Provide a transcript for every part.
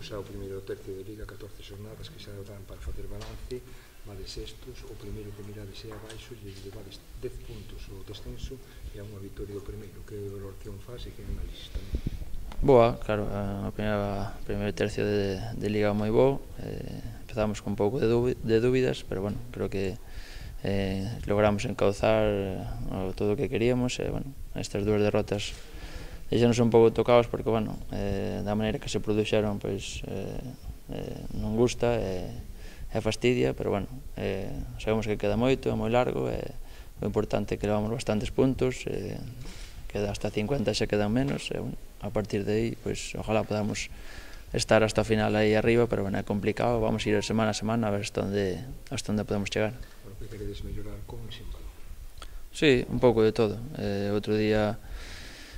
xa o primeiro tercio de Liga, 14 xornadas que xa dan para facer balance, vades sextos, o primeiro que mirades é abaixo, e levades 10 puntos o descenso e a unha vitoria do primeiro. Que valoración faz e que análisis tamén? Boa, claro, o primeiro tercio de Liga moi bo, empezamos con un pouco de dúbidas, pero bueno, creo que logramos encauzar todo o que queríamos, e bueno, estas dúas derrotas deixanos un pouco tocados porque, bueno, da maneira que se produxeron, pois non gusta e fastidia, pero bueno, sabemos que queda moito, é moi largo, e o importante é que levamos bastantes puntos, queda hasta 50 xa quedan menos, e bueno, a partir de aí, pois, ojalá podamos estar hasta o final aí arriba, pero bueno, é complicado, vamos a ir semana a semana a ver hasta onde podemos chegar. Bueno, que queredes mellorar con e sin balón? Sí, un pouco de todo. Outro día,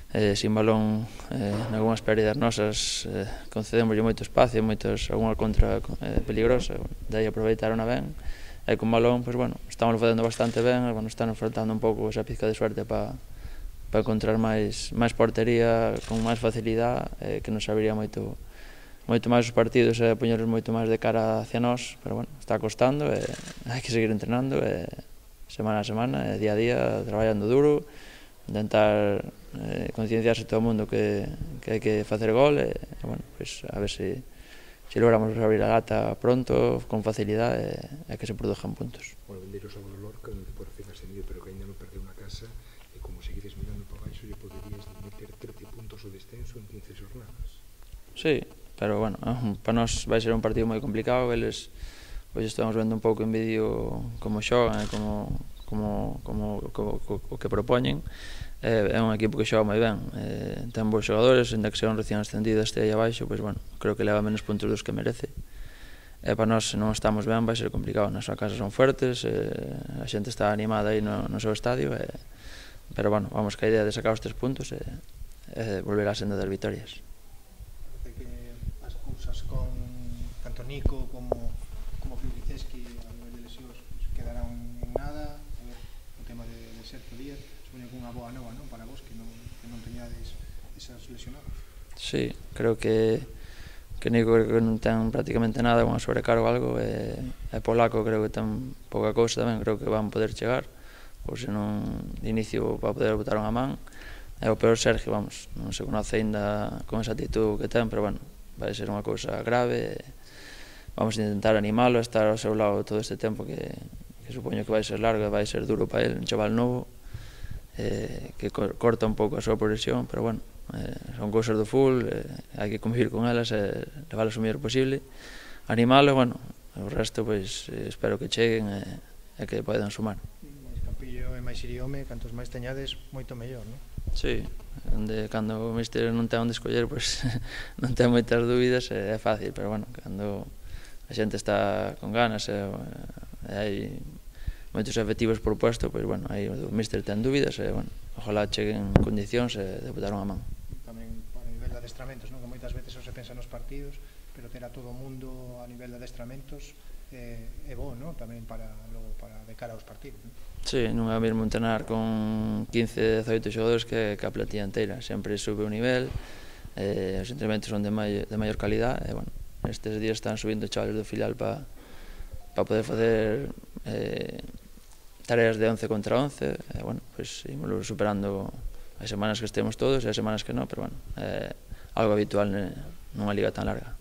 sin balón, nalgúnas pérdidas nosas, concedemos moito espacio, algunha contra peligrosa, daí aproveitaron ben, e con balón, pois bueno, estamos facendo bastante ben, estamos faltando un pouco esa pizca de suerte para encontrar máis portería con máis facilidade, que nos abriría moito máis os partidos e poñerlos moito máis de cara hacia nós, pero bueno, está costando, e hai que seguir entrenando, semana a semana, día a día, traballando duro, intentar concienciarse todo o mundo que hai que facer gol, e bueno, pois a ver se logramos abrir a lata pronto, con facilidade, e que se produzcan puntos. Bueno, vendeiros ao Lorca, onde por fin ascendido, pero que ainda non perdeu na casa, e como seguides mirando para baixo, lle poderíais meter 13 puntos o descenso en 15 xornadas. Sí, pero bueno, para nós vai ser un partido moi complicado, eles hoxe estamos vendo un pouco en vídeo como xogan, o que propoñen, é un equipo que xoga moi ben, ten bons xogadores, ainda que sean recién ascendidos este aí abaixo, pois bueno, creo que leva menos puntos dos que merece, e para nós, se non estamos ben, vai ser complicado. Na súa casa son fuertes, a xente está animada aí no seu estadio, pero bueno, vamos que a idea de sacar os 3 puntos e volver á senda das vitorias. Parece que as cousas con tanto Nico como Piuriceski a nivel de lesións quedarán en nada. A ver, o tema de Sergio Díaz, supoño que unha boa nova, non, para vos, que non teñades esas lesionados. Sí, creo que Nico non ten prácticamente nada, unha sobrecargo ou algo, e Polaco creo que ten pouca cousa tamén, creo que van poder chegar, ou se non de inicio para poder botar unha man. E o peor Sergio, vamos, non se conoce ainda con esa actitud que ten, pero bueno, vai ser unha cousa grave, vamos a intentar animalo, estar ao seu lado todo este tempo que supoño que vai ser largo e vai ser duro para ele, un chaval novo, que corta un pouco a súa progresión, pero bueno, son cousas do fútbol, hai que convivir con elas e leválas o mellor posible, animalo, bueno, o resto, pois, espero que cheguen e que podan sumar. Mais Campillo e máis Iriome, cantos máis teñades, moito mellor, non? Sí, cando o míster non ten onde escoller, pois non ten moitas dúbidas, é fácil, pero bueno, cando a xente está con ganas e hai moitos efectivos por puesto, pois bueno, aí o míster ten dúbidas e bueno, ojalá cheguen condicións e de botar unha man. Tamén para nivel de adestramentos, non, que moitas veces só se pensa nos partidos, pero ter a todo o mundo a nivel de adestramentos é bo, non? Tamén para de cara aos partidos, non? Sí, non é o mesmo entrenar con 15, 18 xogadores que a plantilla inteira, sempre sube o nivel, os entrenamentos son de maior calidad, e bueno, estes días están subindo chavales do filial para poder facer tareas de 11 contra 11, e bueno, pois ímoslo superando. Hai semanas que estemos todos e hai semanas que non, pero bueno, é algo habitual nunha liga tan larga.